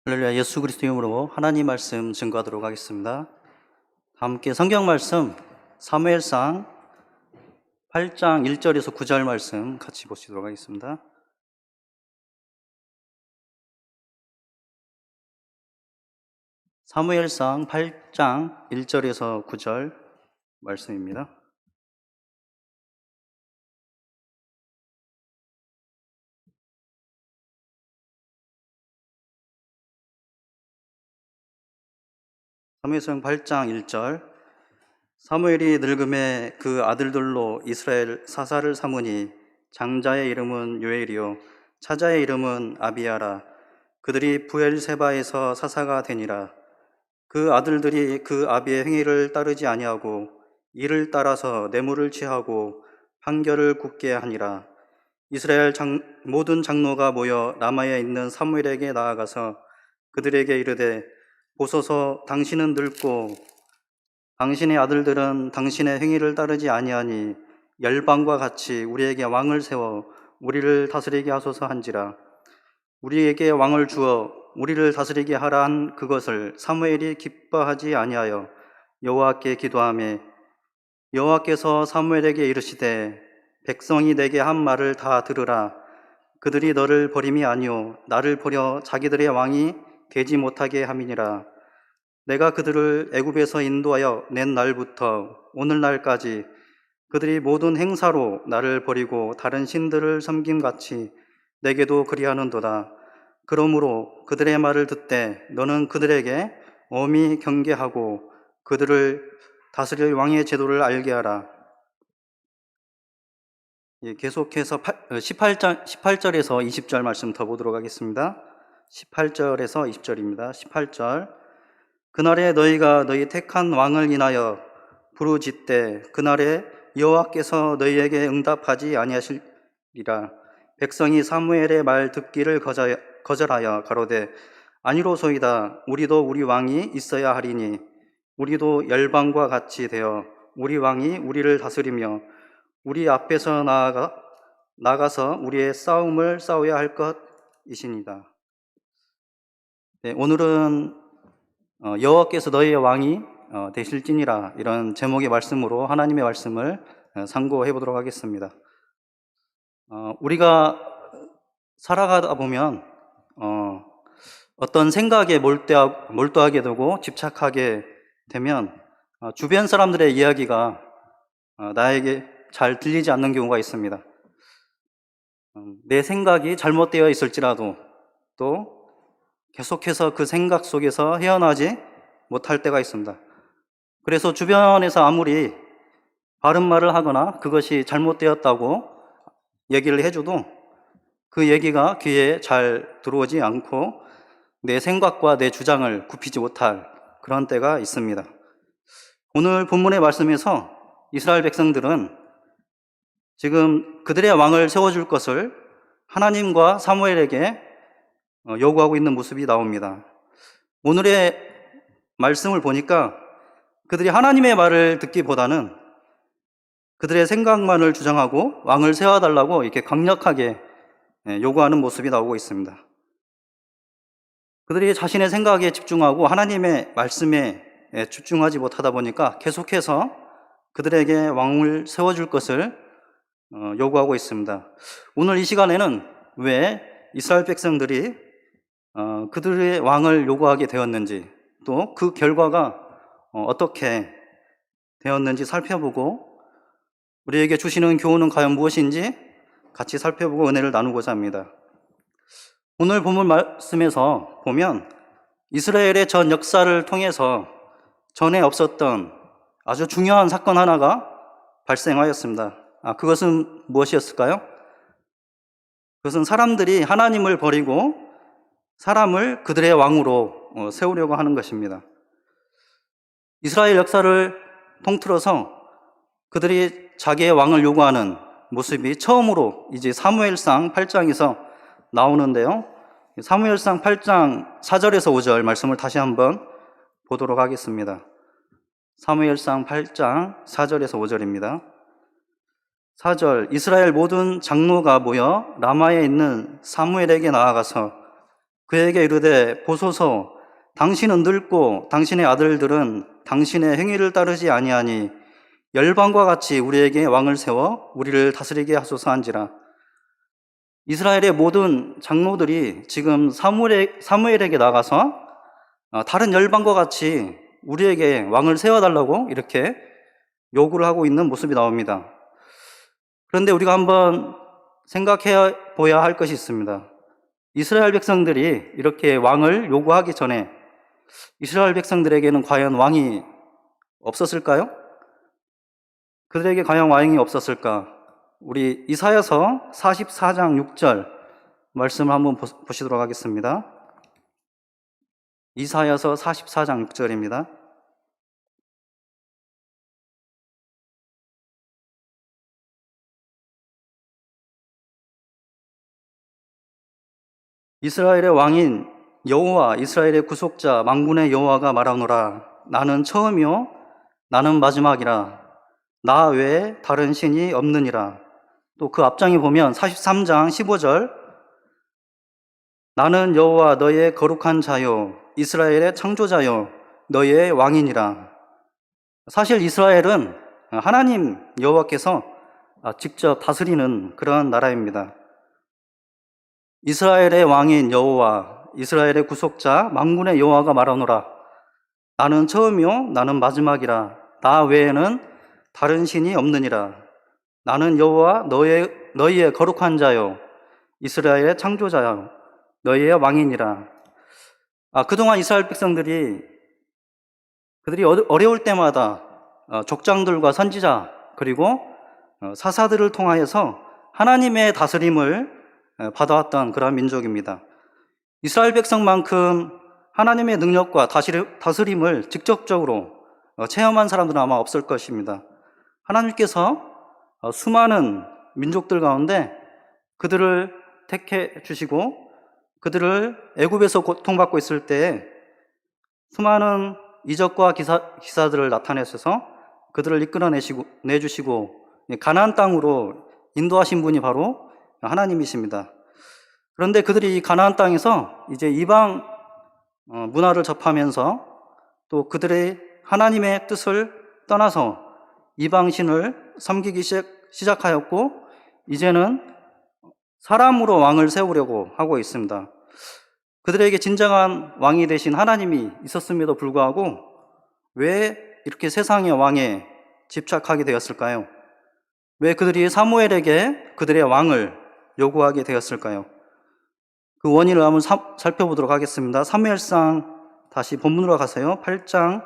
할렐루야. 예수 그리스도 이름으로 하나님 말씀 증거하도록 하겠습니다. 함께 성경 말씀 사무엘상 8장 1절에서 9절 말씀 같이 보시도록 하겠습니다. 사무엘상 8장 1절에서 9절 말씀입니다. 사무엘상 8장 1절. 사무엘이 늙음에 그 아들들로 이스라엘 사사를 삼으니 장자의 이름은 요엘이요 차자의 이름은 아비야라. 그들이 부엘세바에서 사사가 되니라. 그 아들들이 그 아비의 행위를 따르지 아니하고 이를 따라서 뇌물을 취하고 판결을 굽게 하니라. 이스라엘 모든 장로가 모여 라마에 있는 사무엘에게 나아가서 그들에게 이르되 보소서, 당신은 늙고 당신의 아들들은 당신의 행위를 따르지 아니하니 열방과 같이 우리에게 왕을 세워 우리를 다스리게 하소서 한지라. 우리에게 왕을 주어 우리를 다스리게 하라 한 그것을 사무엘이 기뻐하지 아니하여 여호와께 기도하매 여호와께서 사무엘에게 이르시되 백성이 내게 한 말을 다 들으라. 그들이 너를 버림이 아니오 나를 버려 자기들의 왕이 되지 못하게 함이니라. 내가 그들을 애굽에서 인도하여 낸 날부터 오늘날까지 그들이 모든 행사로 나를 버리고 다른 신들을 섬김같이 내게도 그리하는도다. 그러므로 그들의 말을 듣되 너는 그들에게 엄히 경계하고 그들을 다스릴 왕의 제도를 알게 하라. 계속해서 18절에서 20절 말씀 더 보도록 하겠습니다. 18절에서 20절입니다. 18절. 그날에 너희가 너희 택한 왕을 인하여 부르짖되 그날에 여호와께서 너희에게 응답하지 아니하시리라. 백성이 사무엘의 말 듣기를 거절하여 가로되 아니로소이다. 우리도 우리 왕이 있어야 하리니 우리도 열방과 같이 되어 우리 왕이 우리를 다스리며 우리 앞에서 나가서 우리의 싸움을 싸워야 할 것이시니다. 네, 오늘은 여호와께서 너희의 왕이 되실지니라, 이런 제목의 말씀으로 하나님의 말씀을 상고해 보도록 하겠습니다. 우리가 살아가다 보면 어떤 생각에 몰두하게 되고 집착하게 되면 주변 사람들의 이야기가 나에게 잘 들리지 않는 경우가 있습니다. 내 생각이 잘못되어 있을지라도 또 계속해서 그 생각 속에서 헤어나지 못할 때가 있습니다. 그래서 주변에서 아무리 바른 말을 하거나 그것이 잘못되었다고 얘기를 해줘도 그 얘기가 귀에 잘 들어오지 않고 내 생각과 내 주장을 굽히지 못할 그런 때가 있습니다. 오늘 본문의 말씀에서 이스라엘 백성들은 지금 그들의 왕을 세워줄 것을 하나님과 사무엘에게 요구하고 있는 모습이 나옵니다. 오늘의 말씀을 보니까 그들이 하나님의 말을 듣기보다는 그들의 생각만을 주장하고 왕을 세워달라고 이렇게 강력하게 요구하는 모습이 나오고 있습니다. 그들이 자신의 생각에 집중하고 하나님의 말씀에 집중하지 못하다 보니까 계속해서 그들에게 왕을 세워줄 것을 요구하고 있습니다. 오늘 이 시간에는 왜 이스라엘 백성들이 그들의 왕을 요구하게 되었는지, 또 그 결과가 어떻게 되었는지 살펴보고 우리에게 주시는 교훈은 과연 무엇인지 같이 살펴보고 은혜를 나누고자 합니다. 오늘 본문 말씀에서 보면 이스라엘의 전 역사를 통해서 전에 없었던 아주 중요한 사건 하나가 발생하였습니다. 그것은 무엇이었을까요? 그것은 사람들이 하나님을 버리고 사람을 그들의 왕으로 세우려고 하는 것입니다. 이스라엘 역사를 통틀어서 그들이 자기의 왕을 요구하는 모습이 처음으로 이제 사무엘상 8장에서 나오는데요. 사무엘상 8장 4절에서 5절 말씀을 다시 한번 보도록 하겠습니다. 사무엘상 8장 4절에서 5절입니다. 4절. 이스라엘 모든 장로가 모여 라마에 있는 사무엘에게 나아가서 그에게 이르되 보소서 당신은 늙고 당신의 아들들은 당신의 행위를 따르지 아니하니 열방과 같이 우리에게 왕을 세워 우리를 다스리게 하소서 한지라. 이스라엘의 모든 장로들이 지금 사무엘에게 나가서 다른 열방과 같이 우리에게 왕을 세워달라고 이렇게 요구를 하고 있는 모습이 나옵니다. 그런데 우리가 한번 생각해 보아야 할 것이 있습니다. 이스라엘 백성들이 이렇게 왕을 요구하기 전에 이스라엘 백성들에게는 과연 왕이 없었을까요? 그들에게 과연 왕이 없었을까? 우리 이사야서 44장 6절 말씀을 한번 보시도록 하겠습니다. 이사야서 44장 6절입니다. 이스라엘의 왕인 여호와 이스라엘의 구속자 만군의 여호와가 말하노라. 나는 처음이요 나는 마지막이라. 나 외에 다른 신이 없느니라. 또 그 앞장에 보면 43장 15절 나는 여호와 너의 거룩한 자요 이스라엘의 창조자요 너의 왕이니라. 사실 이스라엘은 하나님 여호와께서 직접 다스리는 그러한 나라입니다. 이스라엘의 왕인 여호와 이스라엘의 구속자 만군의 여호와가 말하노라. 나는 처음이요 나는 마지막이라. 나 외에는 다른 신이 없느니라. 나는 여호와 너희의 거룩한 자요 이스라엘의 창조자요 너희의 왕이니라. 그동안 이스라엘 백성들이 그들이 어려울 때마다 족장들과 선지자 그리고 사사들을 통하여서 하나님의 다스림을 받아왔던 그러한 민족입니다. 이스라엘 백성만큼 하나님의 능력과 다스림을 직접적으로 체험한 사람들은 아마 없을 것입니다. 하나님께서 수많은 민족들 가운데 그들을 택해 주시고 그들을 애굽에서 고통받고 있을 때에 수많은 이적과 기사들을 나타내셔서 그들을 이끌어내주시고 가나안 땅으로 인도하신 분이 바로 하나님이십니다. 그런데 그들이 이 가나안 땅에서 이제 이방 문화를 접하면서 또 그들의 하나님의 뜻을 떠나서 이방신을 섬기기 시작하였고 이제는 사람으로 왕을 세우려고 하고 있습니다. 그들에게 진정한 왕이 되신 하나님이 있었음에도 불구하고 왜 이렇게 세상의 왕에 집착하게 되었을까요? 왜 그들이 사무엘에게 그들의 왕을 요구하게 되었을까요? 그 원인을 한번 살펴보도록 하겠습니다. 사무엘상 다시 본문으로 가세요. 8장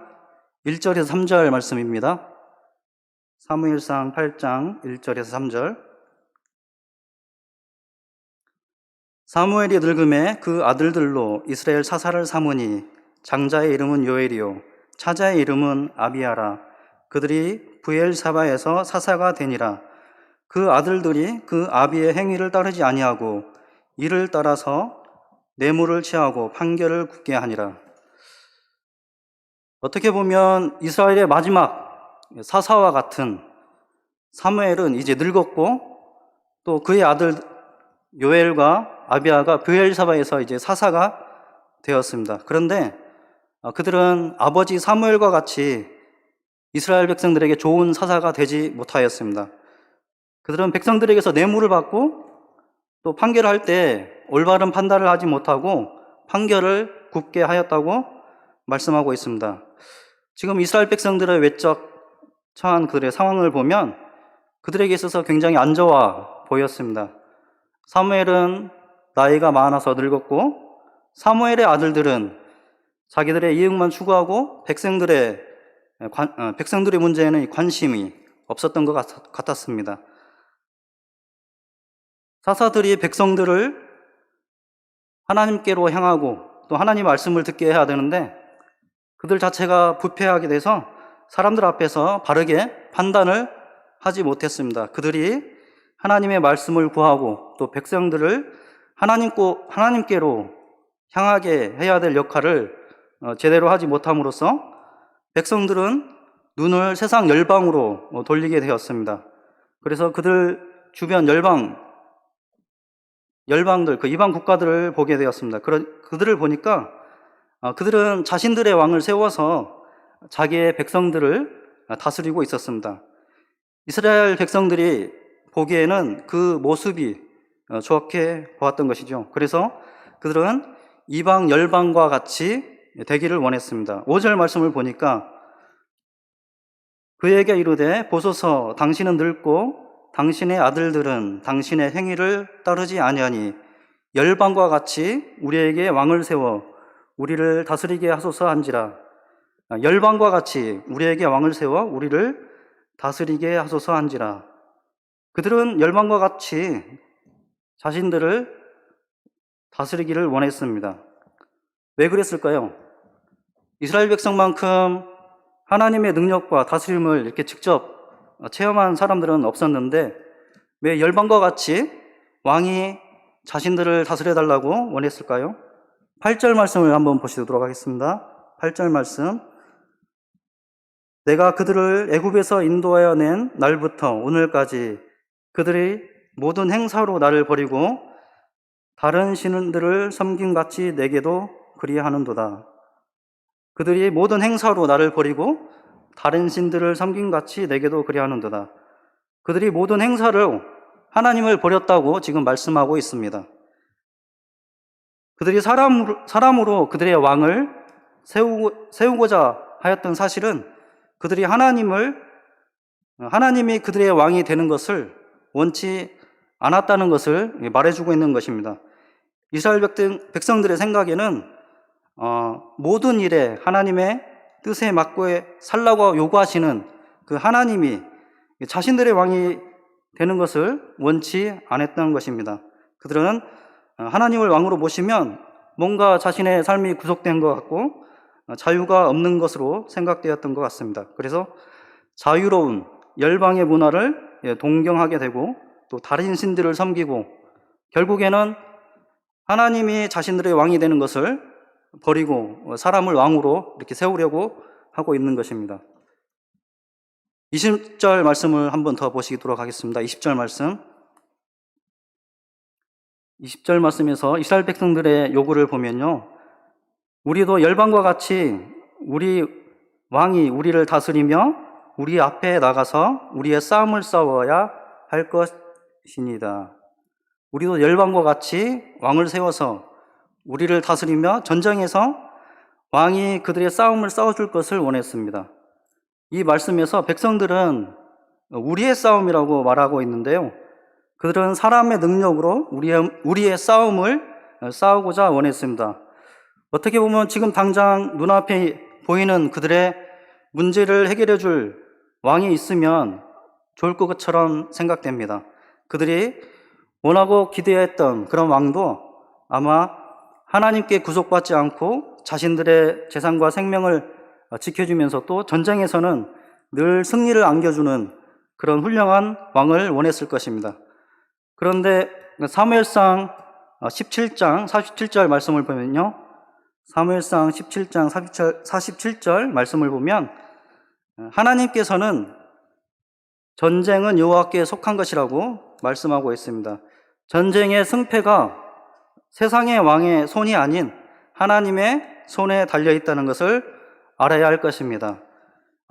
1절에서 3절 말씀입니다. 사무엘상 8장 1절에서 3절 사무엘이 늙음에 그 아들들로 이스라엘 사사를 삼으니 장자의 이름은 요엘이요 차자의 이름은 아비야라. 그들이 브엘사바에서 사사가 되니라. 그 아들들이 그 아비의 행위를 따르지 아니하고 이를 따라서 뇌물을 취하고 판결을 굳게 하니라. 어떻게 보면 이스라엘의 마지막 사사와 같은 사무엘은 이제 늙었고 또 그의 아들 요엘과 아비야가 브엘사바에서 이제 사사가 되었습니다. 그런데 그들은 아버지 사무엘과 같이 이스라엘 백성들에게 좋은 사사가 되지 못하였습니다. 그들은 백성들에게서 뇌물을 받고 또 판결을 할 때 올바른 판단을 하지 못하고 판결을 굽게 하였다고 말씀하고 있습니다. 지금 이스라엘 백성들의 외적 처한 그들의 상황을 보면 그들에게 있어서 굉장히 안 좋아 보였습니다. 사무엘은 나이가 많아서 늙었고 사무엘의 아들들은 자기들의 이익만 추구하고 백성들의 문제에는 관심이 없었던 것 같았습니다. 사사들이 백성들을 하나님께로 향하고 또 하나님 말씀을 듣게 해야 되는데 그들 자체가 부패하게 돼서 사람들 앞에서 바르게 판단을 하지 못했습니다. 그들이 하나님의 말씀을 구하고 또 백성들을 하나님께로 향하게 해야 될 역할을 제대로 하지 못함으로써 백성들은 눈을 세상 열방으로 돌리게 되었습니다. 그래서 그들 주변 열방 열방들, 그 이방 국가들을 보게 되었습니다. 그들을 보니까 그들은 자신들의 왕을 세워서 자기의 백성들을 다스리고 있었습니다. 이스라엘 백성들이 보기에는 그 모습이 좋게 보았던 것이죠. 그래서 그들은 이방 열방과 같이 되기를 원했습니다. 5절 말씀을 보니까 그에게 이르되 보소서 당신은 늙고 당신의 아들들은 당신의 행위를 따르지 아니하니 열방과 같이 우리에게 왕을 세워 우리를 다스리게 하소서 한지라. 열방과 같이 우리에게 왕을 세워 우리를 다스리게 하소서 한지라. 그들은 열방과 같이 자신들을 다스리기를 원했습니다. 왜 그랬을까요? 이스라엘 백성만큼 하나님의 능력과 다스림을 이렇게 직접 체험한 사람들은 없었는데 왜 열방과 같이 왕이 자신들을 다스려달라고 원했을까요? 8절 말씀을 한번 보시도록 하겠습니다. 8절 말씀. 내가 그들을 애굽에서 인도하여 낸 날부터 오늘까지 그들이 모든 행사로 나를 버리고 다른 신들을 섬김같이 내게도 그리하는도다. 그들이 모든 행사로 나를 버리고 다른 신들을 섬김같이 내게도 그리하는도다. 그들이 모든 행사로 하나님을 버렸다고 지금 말씀하고 있습니다. 그들이 사람으로 그들의 왕을 세우고자 하였던 사실은 그들이 하나님이 그들의 왕이 되는 것을 원치 않았다는 것을 말해주고 있는 것입니다. 이스라엘 백성들의 생각에는 모든 일에 하나님의 뜻에 맞고 살라고 요구하시는 그 하나님이 자신들의 왕이 되는 것을 원치 않았던 것입니다. 그들은 하나님을 왕으로 모시면 뭔가 자신의 삶이 구속된 것 같고 자유가 없는 것으로 생각되었던 것 같습니다. 그래서 자유로운 열방의 문화를 동경하게 되고 또 다른 신들을 섬기고 결국에는 하나님이 자신들의 왕이 되는 것을 버리고 사람을 왕으로 이렇게 세우려고 하고 있는 것입니다. 20절 말씀을 한번 더 보시도록 하겠습니다. 20절 말씀. 20절 말씀에서 이스라엘 백성들의 요구를 보면요. 우리도 열방과 같이 우리 왕이 우리를 다스리며 우리 앞에 나가서 우리의 싸움을 싸워야 할 것입니다. 우리도 열방과 같이 왕을 세워서 우리를 다스리며 전쟁에서 왕이 그들의 싸움을 싸워줄 것을 원했습니다. 이 말씀에서 백성들은 우리의 싸움이라고 말하고 있는데요. 그들은 사람의 능력으로 우리의 싸움을 싸우고자 원했습니다. 어떻게 보면 지금 당장 눈앞에 보이는 그들의 문제를 해결해 줄 왕이 있으면 좋을 것처럼 생각됩니다. 그들이 원하고 기대했던 그런 왕도 아마 하나님께 구속받지 않고 자신들의 재산과 생명을 지켜주면서 또 전쟁에서는 늘 승리를 안겨주는 그런 훌륭한 왕을 원했을 것입니다. 그런데 사무엘상 17장 47절 말씀을 보면요. 사무엘상 17장 47절 말씀을 보면 하나님께서는 전쟁은 여호와께 속한 것이라고 말씀하고 있습니다. 전쟁의 승패가 세상의 왕의 손이 아닌 하나님의 손에 달려있다는 것을 알아야 할 것입니다.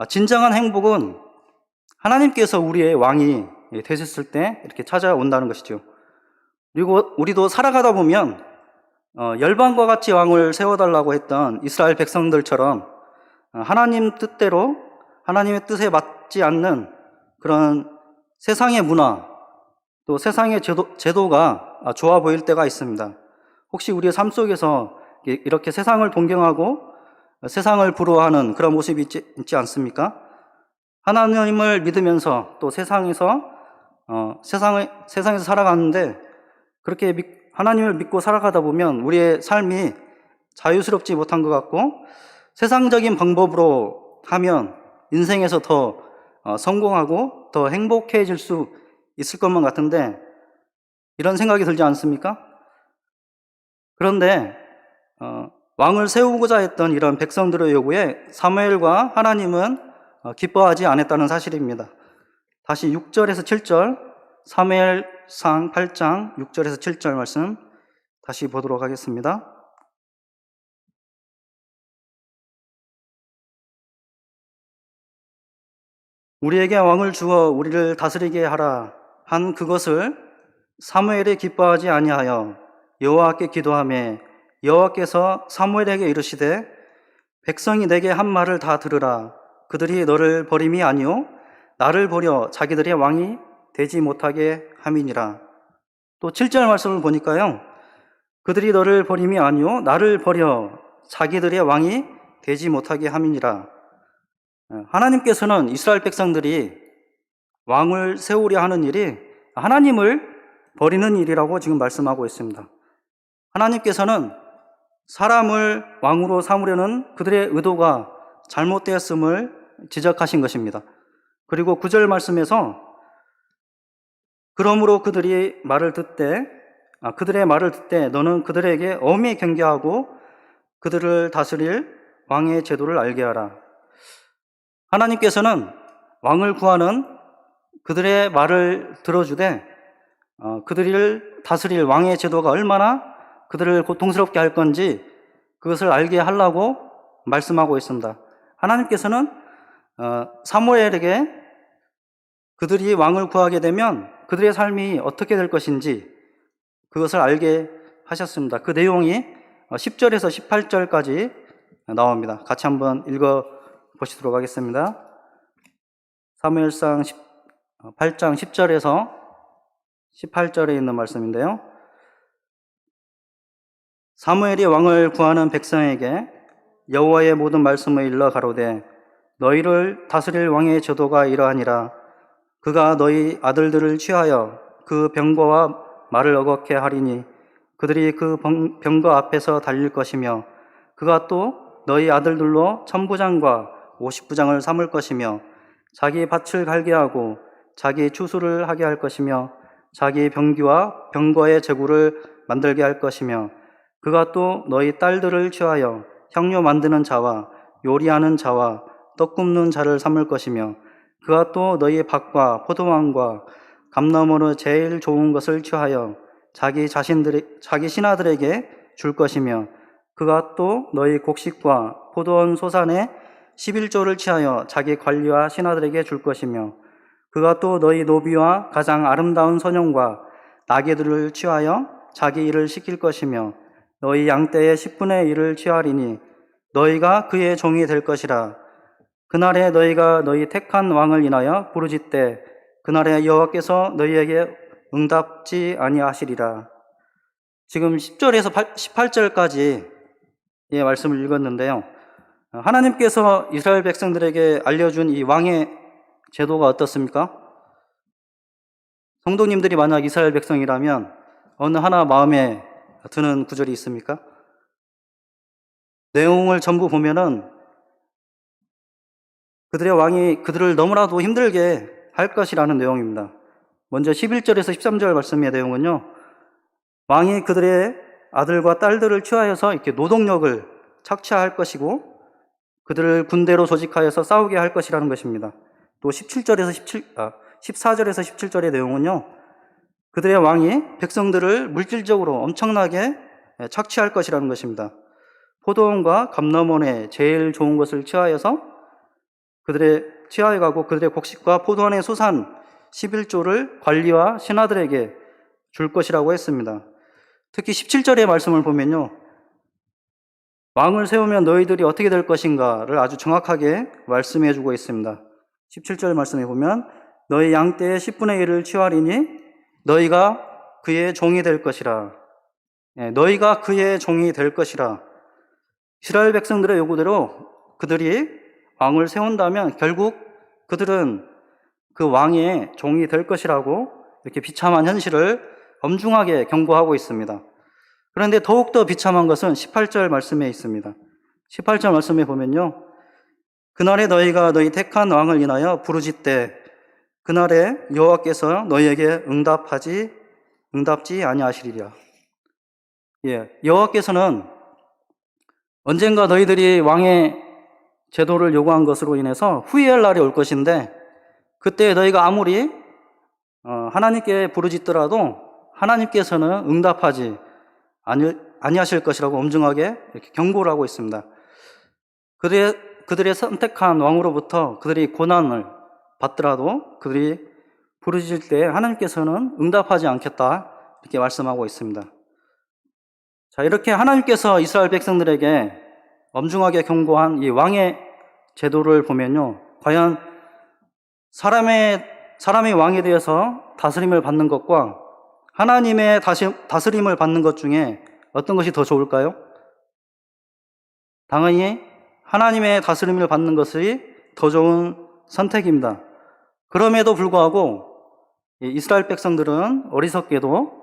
진정한 행복은 하나님께서 우리의 왕이 되셨을 때 이렇게 찾아온다는 것이죠. 그리고 우리도 살아가다 보면 열방과 같이 왕을 세워달라고 했던 이스라엘 백성들처럼 하나님 뜻대로 하나님의 뜻에 맞지 않는 그런 세상의 문화 또 세상의 제도가 좋아 보일 때가 있습니다. 혹시 우리의 삶 속에서 이렇게 세상을 동경하고 세상을 부러워하는 그런 모습이 있지 않습니까? 하나님을 믿으면서 또 세상에서 살아가는데 그렇게 하나님을 믿고 살아가다 보면 우리의 삶이 자유스럽지 못한 것 같고 세상적인 방법으로 하면 인생에서 더 성공하고 더 행복해질 수 있을 것만 같은데 이런 생각이 들지 않습니까? 그런데 왕을 세우고자 했던 이런 백성들의 요구에 사무엘과 하나님은 기뻐하지 않았다는 사실입니다. 다시 6절에서 7절 사무엘상 8장 6절에서 7절 말씀 다시 보도록 하겠습니다. 우리에게 왕을 주어 우리를 다스리게 하라 한 그것을 사무엘이 기뻐하지 아니하여 여호와께 기도하며 여호와께서 사무엘에게 이르시되 백성이 내게 한 말을 다 들으라. 그들이 너를 버림이 아니요 나를 버려 자기들의 왕이 되지 못하게 함이니라. 또 7절 말씀을 보니까요, 그들이 너를 버림이 아니요 나를 버려 자기들의 왕이 되지 못하게 함이니라. 하나님께서는 이스라엘 백성들이 왕을 세우려 하는 일이 하나님을 버리는 일이라고 지금 말씀하고 있습니다. 하나님께서는 사람을 왕으로 삼으려는 그들의 의도가 잘못되었음을 지적하신 것입니다. 그리고 9절 말씀에서 그러므로 그들의 말을 듣되 너는 그들에게 엄히 경계하고 그들을 다스릴 왕의 제도를 알게 하라. 하나님께서는 왕을 구하는 그들의 말을 들어주되 그들을 다스릴 왕의 제도가 얼마나 그들을 고통스럽게 할 건지 그것을 알게 하려고 말씀하고 있습니다. 하나님께서는 사무엘에게 그들이 왕을 구하게 되면 그들의 삶이 어떻게 될 것인지 그것을 알게 하셨습니다. 그 내용이 10절에서 18절까지 나옵니다. 같이 한번 읽어 보시도록 하겠습니다. 사무엘상 8장 10절에서 18절에 있는 말씀인데요. 사무엘이 왕을 구하는 백성에게 여호와의 모든 말씀을 일러 가로되 너희를 다스릴 왕의 제도가 이러하니라. 그가 너희 아들들을 취하여 그 병거와 말을 어겁게 하리니 그들이 그 병거 앞에서 달릴 것이며 그가 또 너희 아들들로 천부장과 50부장을 삼을 것이며 자기 밭을 갈게 하고 자기 추수를 하게 할 것이며 자기 병기와 병거의 제구를 만들게 할 것이며 그가 또 너희 딸들을 취하여 향료 만드는 자와 요리하는 자와 떡 굽는 자를 삼을 것이며 그가 또 너희 밭과 포도원과 감나무로 제일 좋은 것을 취하여 자기 신하들에게 줄 것이며 그가 또 너희 곡식과 포도원 소산의 11조를 취하여 자기 관리와 신하들에게 줄 것이며 그가 또 너희 노비와 가장 아름다운 소년과 나귀들을 취하여 자기 일을 시킬 것이며 너희 양떼의 10분의 1을 취하리니 너희가 그의 종이 될 것이라. 그날에 너희가 너희 택한 왕을 인하여 부르짖되 그날에 여호와께서 너희에게 응답지 아니하시리라. 지금 10절에서 18절까지 말씀을 읽었는데요. 하나님께서 이스라엘 백성들에게 알려준 이 왕의 제도가 어떻습니까? 성도님들이 만약 이스라엘 백성이라면 어느 하나 마음에 드는 구절이 있습니까? 내용을 전부 보면은 그들의 왕이 그들을 너무나도 힘들게 할 것이라는 내용입니다. 먼저 11절에서 13절 말씀의 내용은요, 왕이 그들의 아들과 딸들을 취하여서 이렇게 노동력을 착취할 것이고 그들을 군대로 조직하여서 싸우게 할 것이라는 것입니다. 또 14절에서 17절의 내용은요, 그들의 왕이 백성들을 물질적으로 엄청나게 착취할 것이라는 것입니다. 포도원과 감람원에 제일 좋은 것을 취하여서 취하해 가고 그들의 곡식과 포도원의 소산 11조를 관리와 신하들에게 줄 것이라고 했습니다. 특히 17절의 말씀을 보면요, 왕을 세우면 너희들이 어떻게 될 것인가를 아주 정확하게 말씀해 주고 있습니다. 17절 말씀에 보면 너희 양떼의 10분의 1을 취하리니 너희가 그의 종이 될 것이라. 너희가 그의 종이 될 것이라. 이스라엘 백성들의 요구대로 그들이 왕을 세운다면 결국 그들은 그 왕의 종이 될 것이라고 이렇게 비참한 현실을 엄중하게 경고하고 있습니다. 그런데 더욱더 비참한 것은 18절 말씀에 있습니다. 18절 말씀에 보면요, 그날에 너희가 너희 택한 왕을 인하여 부르짖되 그날에 여호와께서 너희에게 응답지 아니하시리라. 여호와께서는 언젠가 너희들이 왕의 제도를 요구한 것으로 인해서 후회할 날이 올 것인데 그때 너희가 아무리 하나님께 부르짖더라도 하나님께서는 응답하지 아니하실 것이라고 엄중하게 이렇게 경고를 하고 있습니다. 그들의 선택한 왕으로부터 그들이 고난을 받더라도 그들이 부르짖을 때 하나님께서는 응답하지 않겠다 이렇게 말씀하고 있습니다. 자, 이렇게 하나님께서 이스라엘 백성들에게 엄중하게 경고한 이 왕의 제도를 보면요, 과연 사람의 왕에 대해서 다스림을 받는 것과 하나님의 다스림을 받는 것 중에 어떤 것이 더 좋을까요? 당연히 하나님의 다스림을 받는 것이 더 좋은 선택입니다. 그럼에도 불구하고 이스라엘 백성들은 어리석게도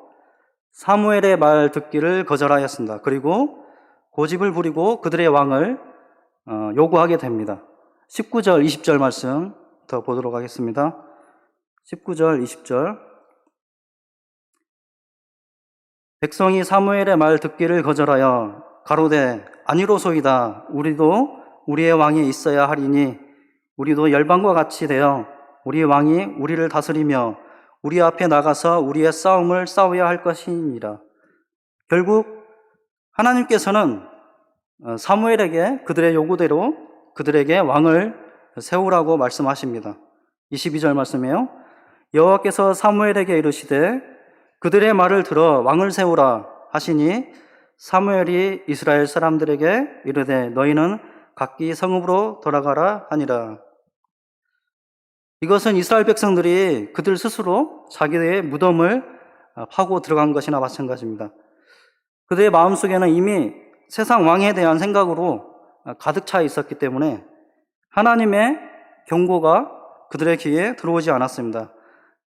사무엘의 말 듣기를 거절하였습니다. 그리고 고집을 부리고 그들의 왕을 요구하게 됩니다. 19절, 20절 말씀 더 보도록 하겠습니다. 19절, 20절. 백성이 사무엘의 말 듣기를 거절하여 가로되 아니로소이다. 우리도 우리의 왕이 있어야 하리니 우리도 열방과 같이 되어 우리 왕이 우리를 다스리며 우리 앞에 나가서 우리의 싸움을 싸워야 할 것이니라. 결국 하나님께서는 사무엘에게 그들의 요구대로 그들에게 왕을 세우라고 말씀하십니다. 22절 말씀이에요. 여호와께서 사무엘에게 이르시되 그들의 말을 들어 왕을 세우라 하시니 사무엘이 이스라엘 사람들에게 이르되 너희는 각기 성읍으로 돌아가라 하니라. 이것은 이스라엘 백성들이 그들 스스로 자기의 무덤을 파고 들어간 것이나 마찬가지입니다. 그들의 마음속에는 이미 세상 왕에 대한 생각으로 가득 차 있었기 때문에 하나님의 경고가 그들의 귀에 들어오지 않았습니다.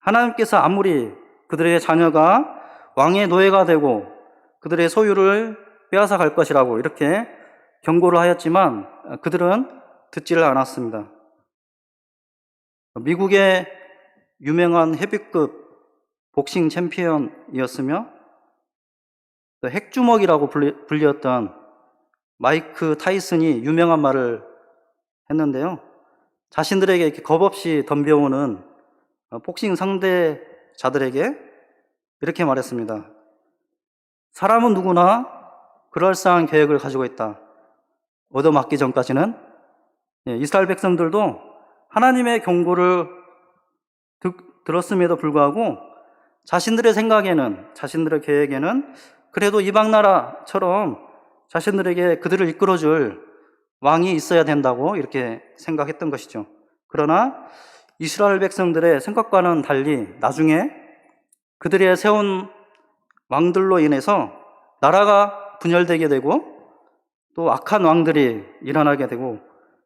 하나님께서 아무리 그들의 자녀가 왕의 노예가 되고 그들의 소유를 빼앗아 갈 것이라고 이렇게 경고를 하였지만 그들은 듣지를 않았습니다. 미국의 유명한 헤비급 복싱 챔피언이었으며 핵주먹이라고 불렸던 마이크 타이슨이 유명한 말을 했는데요. 자신들에게 이렇게 겁없이 덤벼오는 복싱 상대자들에게 이렇게 말했습니다. 사람은 누구나 그럴싸한 계획을 가지고 있다. 얻어맞기 전까지는. 이스라엘 백성들도 하나님의 경고를 들었음에도 불구하고 자신들의 생각에는, 자신들의 계획에는 그래도 이방 나라처럼 자신들에게 그들을 이끌어줄 왕이 있어야 된다고 이렇게 생각했던 것이죠. 그러나 이스라엘 백성들의 생각과는 달리 나중에 그들의 세운 왕들로 인해서 나라가 분열되게 되고 또 악한 왕들이 일어나게 되고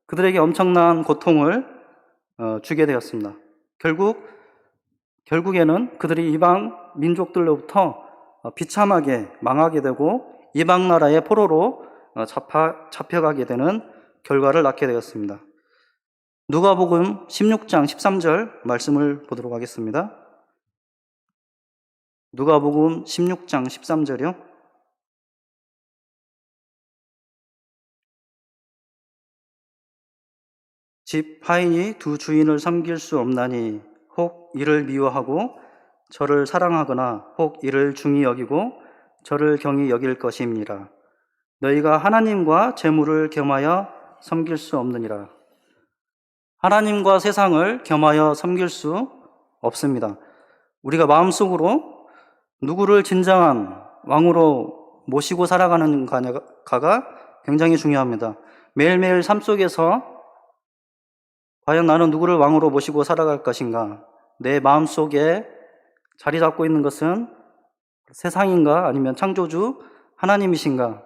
그들에게 엄청난 고통을 주게 되었습니다. 결국에는 그들이 이방 민족들로부터 비참하게 망하게 되고 이방 나라의 포로로 잡혀가게 되는 결과를 낳게 되었습니다. 누가복음 16장 13절 말씀을 보도록 하겠습니다. 누가복음 16장 13절이요. 집 하인이 두 주인을 섬길 수 없나니 혹 이를 미워하고 저를 사랑하거나 혹 이를 중히 여기고 저를 경히 여길 것임이니라. 너희가 하나님과 재물을 겸하여 섬길 수 없느니라. 하나님과 세상을 겸하여 섬길 수 없습니다. 우리가 마음속으로 누구를 진정한 왕으로 모시고 살아가는가가 굉장히 중요합니다. 매일매일 삶 속에서 과연 나는 누구를 왕으로 모시고 살아갈 것인가? 내 마음속에 자리 잡고 있는 것은 세상인가? 아니면 창조주 하나님이신가?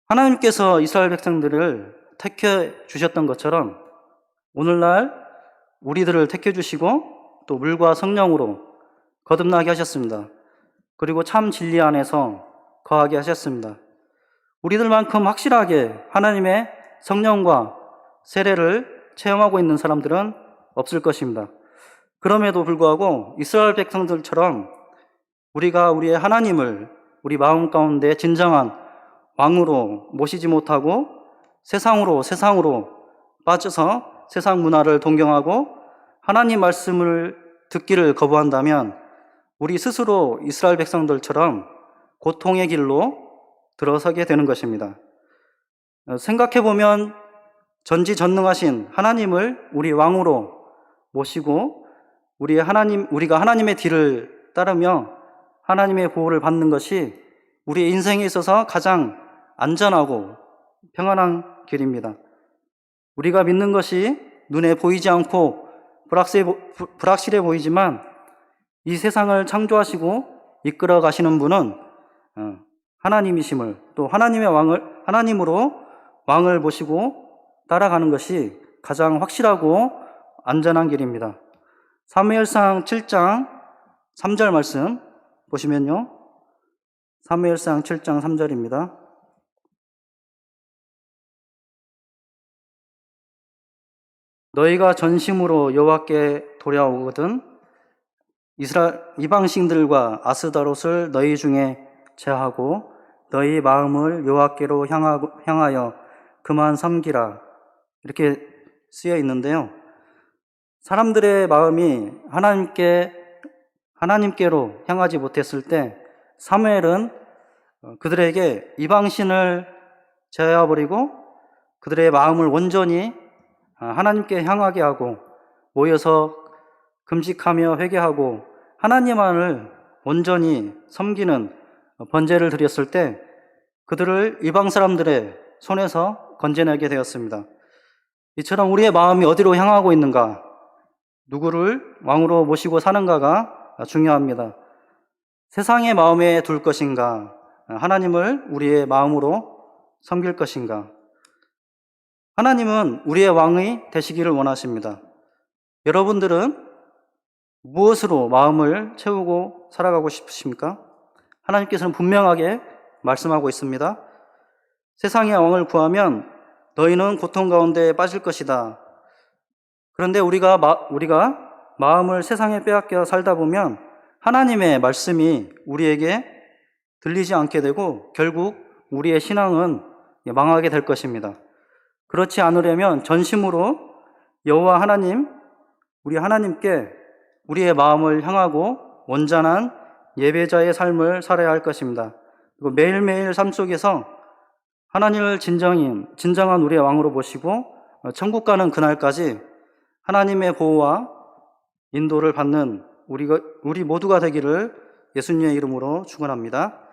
하나님께서 이스라엘 백성들을 택해 주셨던 것처럼 오늘날 우리들을 택해 주시고 또 물과 성령으로 거듭나게 하셨습니다. 그리고 참 진리 안에서 거하게 하셨습니다. 우리들만큼 확실하게 하나님의 성령과 세례를 체험하고 있는 사람들은 없을 것입니다. 그럼에도 불구하고 이스라엘 백성들처럼 우리가 우리의 하나님을 우리 마음 가운데 진정한 왕으로 모시지 못하고 세상으로 빠져서 세상 문화를 동경하고 하나님 말씀을 듣기를 거부한다면 우리 스스로 이스라엘 백성들처럼 고통의 길로 들어서게 되는 것입니다. 생각해보면 전지전능하신 하나님을 우리 왕으로 모시고 우리가 하나님의 뒤를 따르며 하나님의 보호를 받는 것이 우리의 인생에 있어서 가장 안전하고 평안한 길입니다. 우리가 믿는 것이 눈에 보이지 않고 불확실해 보이지만 이 세상을 창조하시고 이끌어 가시는 분은 하나님이심을, 또 하나님으로 왕을 모시고 따라가는 것이 가장 확실하고 안전한 길입니다. 사무엘상 7장 3절 말씀 보시면요. 사무엘상 7장 3절입니다. 너희가 전심으로 여호와께 돌아오거든 이스라엘 이방신들과 아스다롯을 너희 중에 제하고 너희 마음을 여호와께로 향하여 그만 섬기라. 이렇게 쓰여 있는데요. 사람들의 마음이 하나님께로 향하지 못했을 때 사무엘은 그들에게 이방신을 제어버리고 그들의 마음을 온전히 하나님께 향하게 하고 모여서 금식하며 회개하고 하나님만을 온전히 섬기는 번제를 드렸을 때 그들을 이방 사람들의 손에서 건져내게 되었습니다. 이처럼 우리의 마음이 어디로 향하고 있는가, 누구를 왕으로 모시고 사는가가 중요합니다. 세상의 마음에 둘 것인가, 하나님을 우리의 마음으로 섬길 것인가. 하나님은 우리의 왕이 되시기를 원하십니다. 여러분들은 무엇으로 마음을 채우고 살아가고 싶으십니까? 하나님께서는 분명하게 말씀하고 있습니다. 세상의 왕을 구하면 너희는 고통 가운데 빠질 것이다. 그런데 우리가 마음을 세상에 빼앗겨 살다 보면 하나님의 말씀이 우리에게 들리지 않게 되고 결국 우리의 신앙은 망하게 될 것입니다. 그렇지 않으려면 전심으로 여호와 하나님, 우리 하나님께 우리의 마음을 향하고 온전한 예배자의 삶을 살아야 할 것입니다. 그리고 매일매일 삶 속에서 하나님을 진정한 우리의 왕으로 모시고 천국 가는 그날까지 하나님의 보호와 인도를 받는 우리 모두가 되기를 예수님의 이름으로 축원합니다.